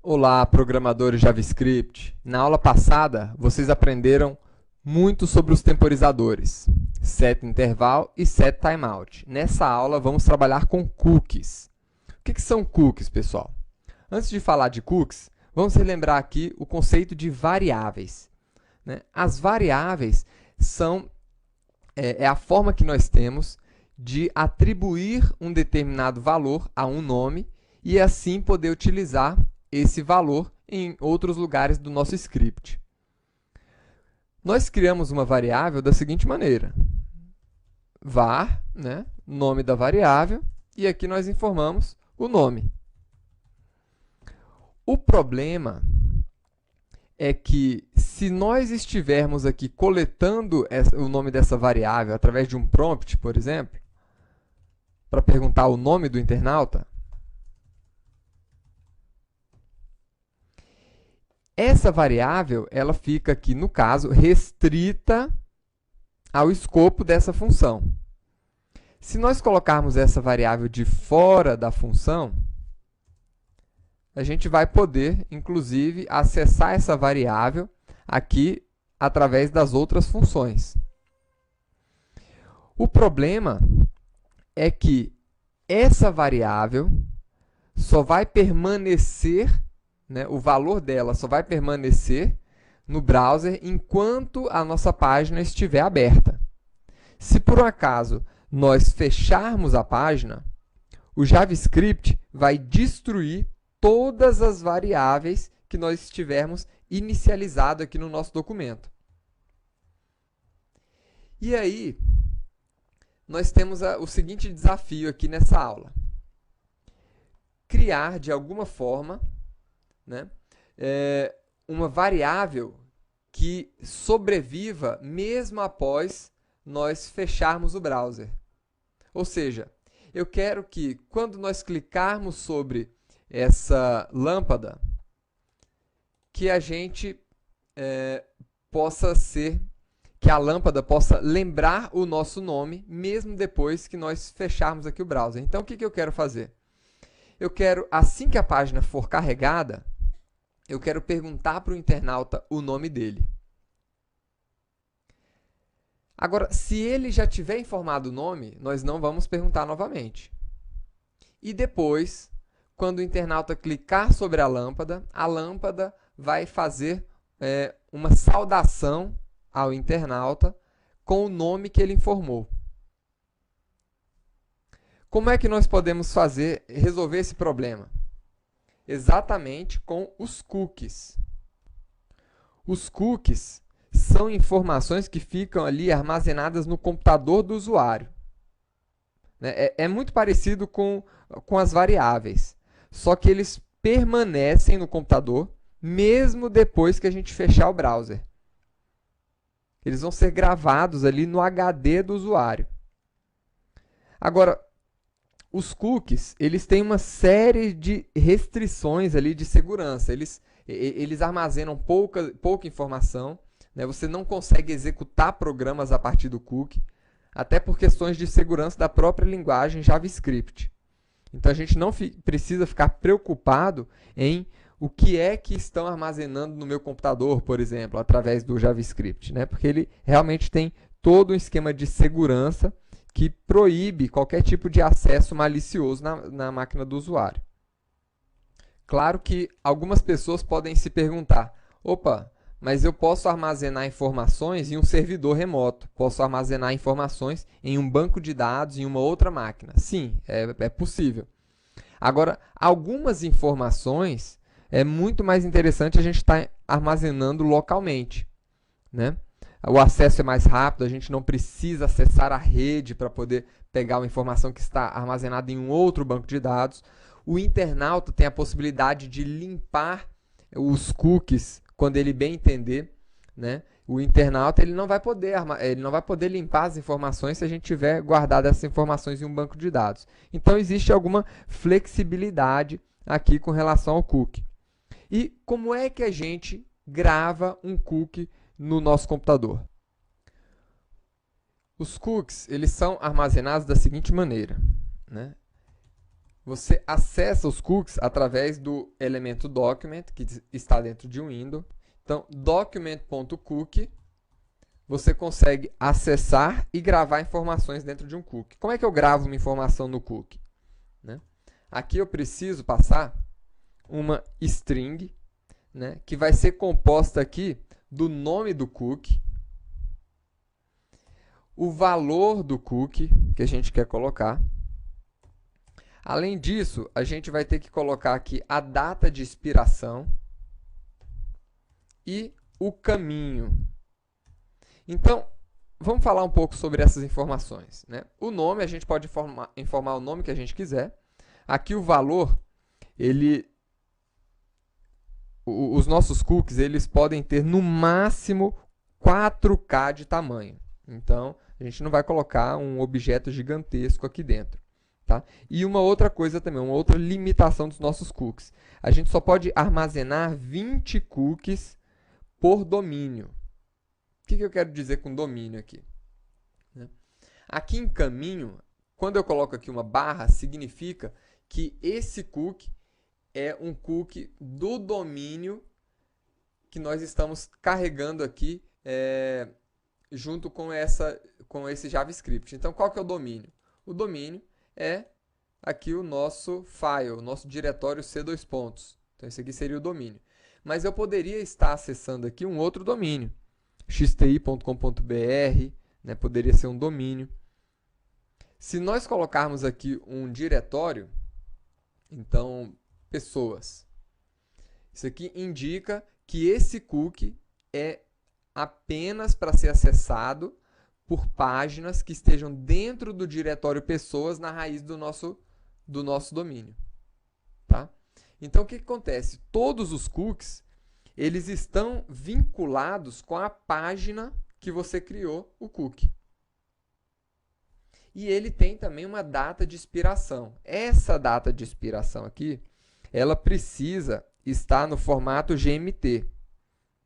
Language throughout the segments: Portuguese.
Olá, programadores JavaScript! Na aula passada, vocês aprenderam muito sobre os temporizadores, setInterval e setTimeout. Nessa aula, vamos trabalhar com cookies. O que são cookies, pessoal? Antes de falar de cookies, vamos relembrar aqui o conceito de variáveis, né? As variáveis são a forma que nós temos de atribuir um determinado valor a um nome e assim poder utilizar esse valor em outros lugares do nosso script. Nós criamos uma variável da seguinte maneira: var, né, nome da variável, e aqui nós informamos o nome. O problema é que se nós estivermos aqui coletando o nome dessa variável através de um prompt, por exemplo, para perguntar o nome do internauta, essa variável ela fica aqui, no caso, restrita ao escopo dessa função. Se nós colocarmos essa variável de fora da função, a gente vai poder, inclusive, acessar essa variável aqui através das outras funções. O problema é que essa variável só vai permanecer, né, o valor dela só vai permanecer no browser enquanto a nossa página estiver aberta. Se por um acaso nós fecharmos a página, o JavaScript vai destruir todas as variáveis que nós tivermos inicializado aqui no nosso documento. E aí, nós temos o seguinte desafio aqui nessa aula: criar, de alguma forma, né, uma variável que sobreviva mesmo após nós fecharmos o browser. Ou seja, eu quero que, quando nós clicarmos sobre essa lâmpada, que a gente que a lâmpada possa lembrar o nosso nome, mesmo depois que nós fecharmos aqui o browser. Então, o que eu quero fazer? Eu quero, assim que a página for carregada, eu quero perguntar para o internauta o nome dele. Agora, se ele já tiver informado o nome, nós não vamos perguntar novamente. E depois, quando o internauta clicar sobre a lâmpada vai fazer uma saudação ao internauta com o nome que ele informou. Como é que nós podemos resolver esse problema? Exatamente com os cookies. Os cookies são informações que ficam ali armazenadas no computador do usuário. É muito parecido com as variáveis, só que eles permanecem no computador mesmo depois que a gente fechar o browser. Eles vão ser gravados ali no HD do usuário. Agora, os cookies, eles têm uma série de restrições ali de segurança. Eles armazenam pouca informação, né? Você não consegue executar programas a partir do cookie, até por questões de segurança da própria linguagem JavaScript. Então, a gente não precisa ficar preocupado em o que é que estão armazenando no meu computador, por exemplo, através do JavaScript, né? Porque ele realmente tem todo um esquema de segurança que proíbe qualquer tipo de acesso malicioso na máquina do usuário. Claro que algumas pessoas podem se perguntar: opa, mas eu posso armazenar informações em um servidor remoto, posso armazenar informações em um banco de dados em uma outra máquina. Sim, é possível. Agora, algumas informações é muito mais interessante a gente estar armazenando localmente, né? O acesso é mais rápido, a gente não precisa acessar a rede para poder pegar uma informação que está armazenada em um outro banco de dados. O internauta tem a possibilidade de limpar os cookies quando ele bem entender, né? O internauta ele não vai poder limpar as informações se a gente tiver guardado essas informações em um banco de dados. Então, existe alguma flexibilidade aqui com relação ao cookie. E como é que a gente grava um cookie no nosso computador? Os cookies eles são armazenados da seguinte maneira, né? você acessa os cookies através do elemento document, que está dentro de um window. Então, document.cookie, você consegue acessar e gravar informações dentro de um cookie. Como é que eu gravo uma informação no cookie? Né? Aqui eu preciso passar uma string, né, que vai ser composta aqui do nome do cookie, o valor do cookie que a gente quer colocar. Além disso, a gente vai ter que colocar aqui a data de expiração e o caminho. Então, vamos falar um pouco sobre essas informações. Né? O nome, a gente pode informar o nome que a gente quiser. Aqui o valor, os nossos cookies, eles podem ter no máximo 4K de tamanho. Então, a gente não vai colocar um objeto gigantesco aqui dentro. Tá? E uma outra coisa também, uma outra limitação dos nossos cookies. A gente só pode armazenar 20 cookies por domínio. O que eu quero dizer com domínio aqui? Aqui em caminho, quando eu coloco aqui uma barra, significa que esse cookie é um cookie do domínio que nós estamos carregando aqui junto com esse JavaScript. Então, qual que é o domínio? O domínio é aqui o nosso file, o nosso diretório C2 pontos. Então, esse aqui seria o domínio. Mas eu poderia estar acessando aqui um outro domínio. xti.com.br, né, poderia ser um domínio. Se nós colocarmos aqui um diretório, então, pessoas. Isso aqui indica que esse cookie é apenas para ser acessado por páginas que estejam dentro do diretório pessoas na raiz do nosso domínio. Tá? Então, o que acontece? Todos os cookies, eles estão vinculados com a página que você criou o cookie. E ele tem também uma data de expiração. Essa data de expiração aqui, ela precisa estar no formato GMT.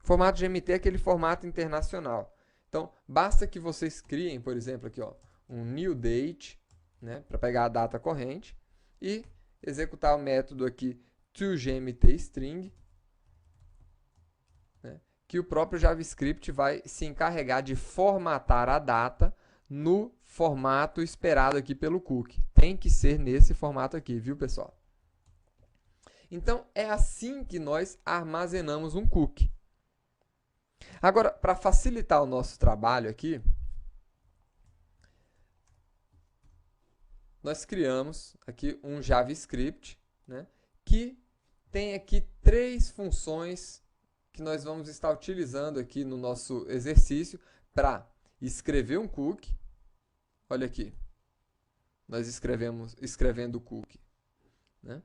O formato GMT é aquele formato internacional. Então, basta que vocês criem, por exemplo, aqui, ó, um new date, né, para pegar a data corrente, e executar o método aqui toGMTString, né, que o próprio JavaScript vai se encarregar de formatar a data no formato esperado aqui pelo cookie. Tem que ser nesse formato aqui, viu, pessoal? Então, é assim que nós armazenamos um cookie. Agora, para facilitar o nosso trabalho aqui, nós criamos aqui um JavaScript, né, que tem aqui 3 funções que nós vamos estar utilizando aqui no nosso exercício para escrever um cookie. Olha aqui, nós escrevendo o cookie. Né?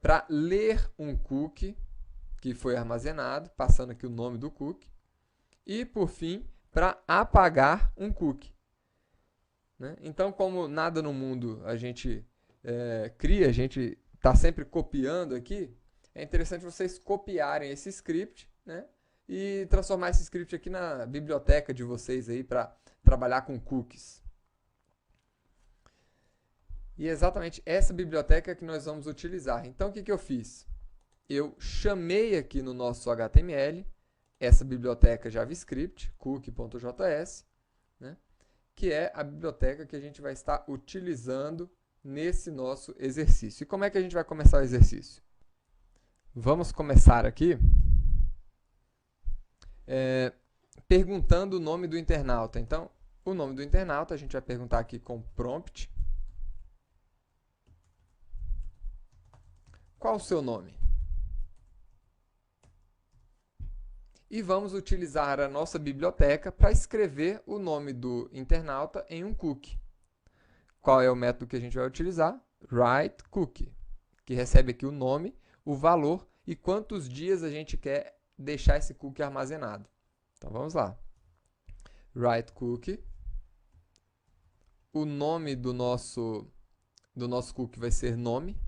Para ler um cookie que foi armazenado, passando aqui o nome do cookie. E, por fim, para apagar um cookie. Né? Então, como nada no mundo a gente cria, a gente está sempre copiando aqui, é interessante vocês copiarem esse script, né? E transformar esse script aqui na biblioteca de vocês aí para trabalhar com cookies. E é exatamente essa biblioteca que nós vamos utilizar. Então, o que eu fiz? Eu chamei aqui no nosso HTML essa biblioteca JavaScript, cookie.js, né, que é a biblioteca que a gente vai estar utilizando nesse nosso exercício. E como é que a gente vai começar o exercício? Vamos começar aqui perguntando o nome do internauta. Então, o nome do internauta a gente vai perguntar aqui com prompt. Qual o seu nome? E vamos utilizar a nossa biblioteca para escrever o nome do internauta em um cookie. Qual é o método que a gente vai utilizar? WriteCookie, que recebe aqui o nome, o valor e quantos dias a gente quer deixar esse cookie armazenado. Então vamos lá. WriteCookie. O nome do nosso cookie vai ser nome.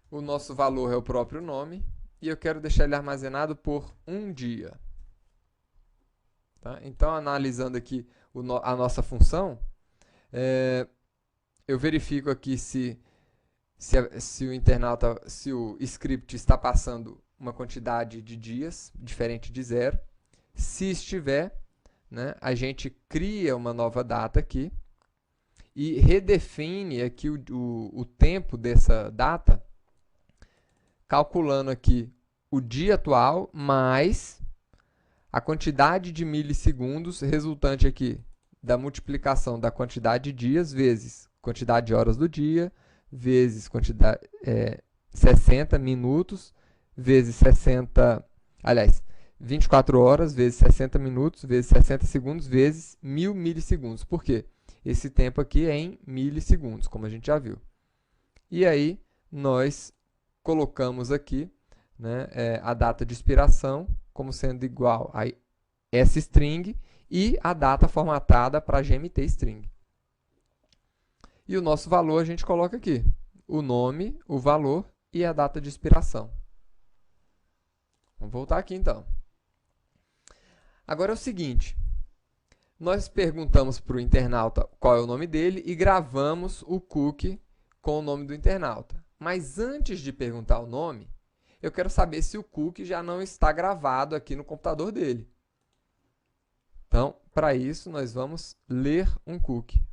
O nosso valor é o próprio nome. E eu quero deixar ele armazenado por um dia. Tá? Então, analisando aqui a nossa função, eu verifico aqui se o internauta, se o script está passando uma quantidade de dias diferente de 0. Se estiver, né, a gente cria uma nova data aqui e redefine aqui o tempo dessa data, calculando aqui o dia atual mais a quantidade de milissegundos resultante aqui da multiplicação da quantidade de dias vezes quantidade de horas do dia, vezes quantidade, 60 minutos, vezes 60, aliás, 24 horas, vezes 60 minutos, vezes 60 segundos, vezes 1000 milissegundos. Por quê? Esse tempo aqui é em milissegundos, como a gente já viu. E aí, nós colocamos aqui, né, a data de expiração como sendo igual a essa string e a data formatada para GMT string. E o nosso valor a gente coloca aqui, o nome, o valor e a data de expiração. Vamos voltar aqui então. Agora é o seguinte, nós perguntamos para o internauta qual é o nome dele e gravamos o cookie com o nome do internauta. Mas antes de perguntar o nome, eu quero saber se o cookie já não está gravado aqui no computador dele. Então, para isso, nós vamos ler um cookie.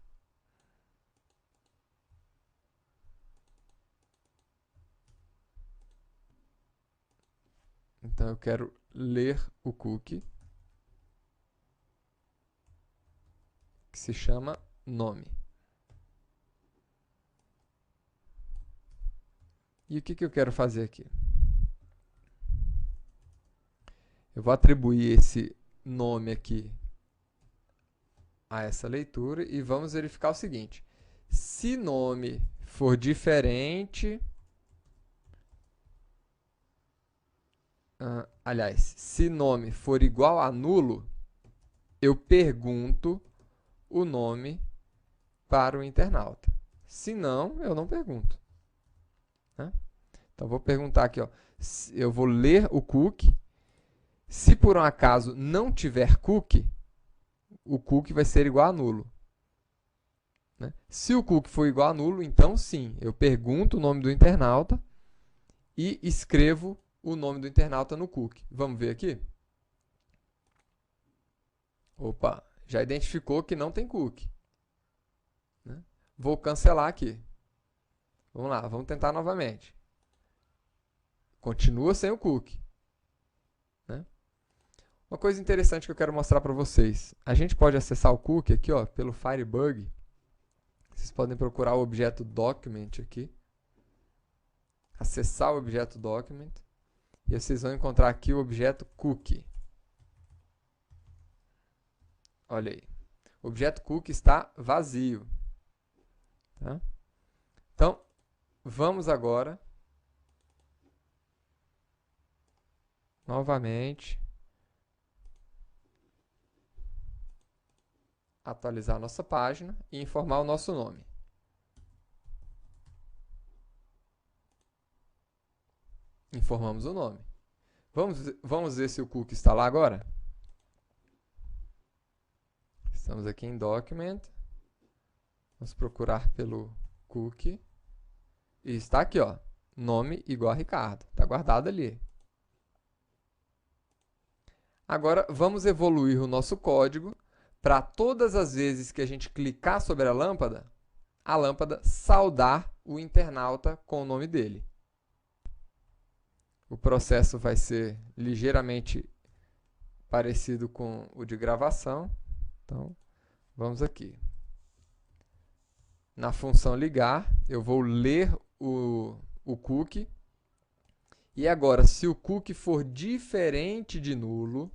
Então, eu quero ler o cookie, que se chama nome. E o que eu quero fazer aqui? Eu vou atribuir esse nome aqui a essa leitura e vamos verificar o seguinte. Se nome for diferente... aliás, se nome for igual a nulo, eu pergunto o nome para o internauta. Se não, eu não pergunto. Né? Então, vou perguntar aqui, ó, eu vou ler o cookie. Se por um acaso não tiver cookie, o cookie vai ser igual a nulo. Né? Se o cookie for igual a nulo, então sim, eu pergunto o nome do internauta e escrevo o nome do internauta no cookie. Vamos ver aqui? Opa, já identificou que não tem cookie. Né? Vou cancelar aqui. Vamos lá, vamos tentar novamente. Continua sem o cookie. Né? Uma coisa interessante que eu quero mostrar para vocês. A gente pode acessar o cookie aqui, ó, pelo Firebug. Vocês podem procurar o objeto document aqui. Acessar o objeto document. E vocês vão encontrar aqui o objeto cookie. Olha aí. O objeto cookie está vazio. Tá? Então, vamos agora novamente atualizar a nossa página e informar o nosso nome. Informamos o nome. Vamos ver se o cookie está lá agora? Estamos aqui em Document. Vamos procurar pelo cookie. E está aqui, ó, nome igual a Ricardo. Está guardado ali. Agora, vamos evoluir o nosso código para todas as vezes que a gente clicar sobre a lâmpada saudar o internauta com o nome dele. O processo vai ser ligeiramente parecido com o de gravação. Então, vamos aqui. Na função ligar, eu vou ler o cookie. E agora, se o cookie for diferente de nulo,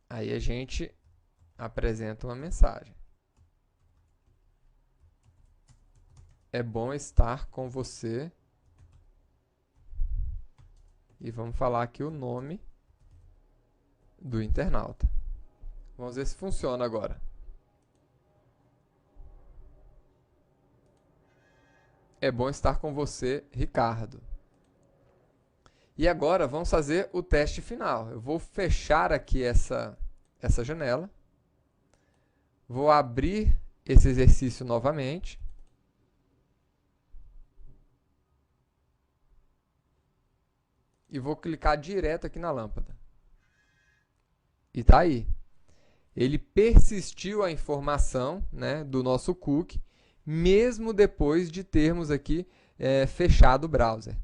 aí a gente apresenta uma mensagem. É bom estar com você. E vamos falar aqui o nome do internauta. Vamos ver se funciona agora. É bom estar com você, Ricardo. E agora vamos fazer o teste final. Eu vou fechar aqui essa janela. Vou abrir esse exercício novamente. E vou clicar direto aqui na lâmpada. E tá aí. Ele persistiu a informação, né, do nosso cookie, mesmo depois de termos aqui fechado o browser.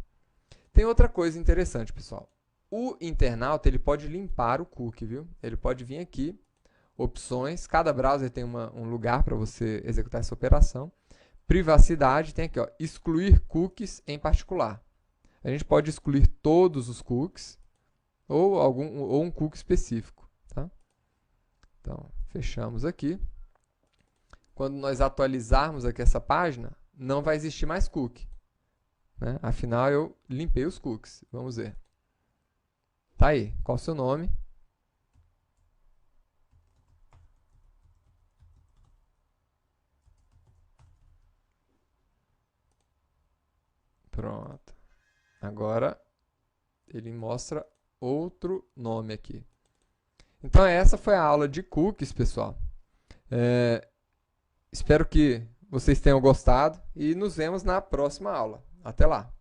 Tem outra coisa interessante, pessoal. O internauta ele pode limpar o cookie, viu? Ele pode vir aqui, opções, cada browser tem um lugar para você executar essa operação. Privacidade, tem aqui, ó, excluir cookies em particular. A gente pode excluir todos os cookies ou um cookie específico. Tá? Então, fechamos aqui. Quando nós atualizarmos aqui essa página, não vai existir mais cookie. Né? Afinal, eu limpei os cookies. Vamos ver. Tá aí. Qual o seu nome? Pronto. Agora, ele mostra outro nome aqui. Então, essa foi a aula de cookies, pessoal. Espero que vocês tenham gostado e nos vemos na próxima aula. Até lá!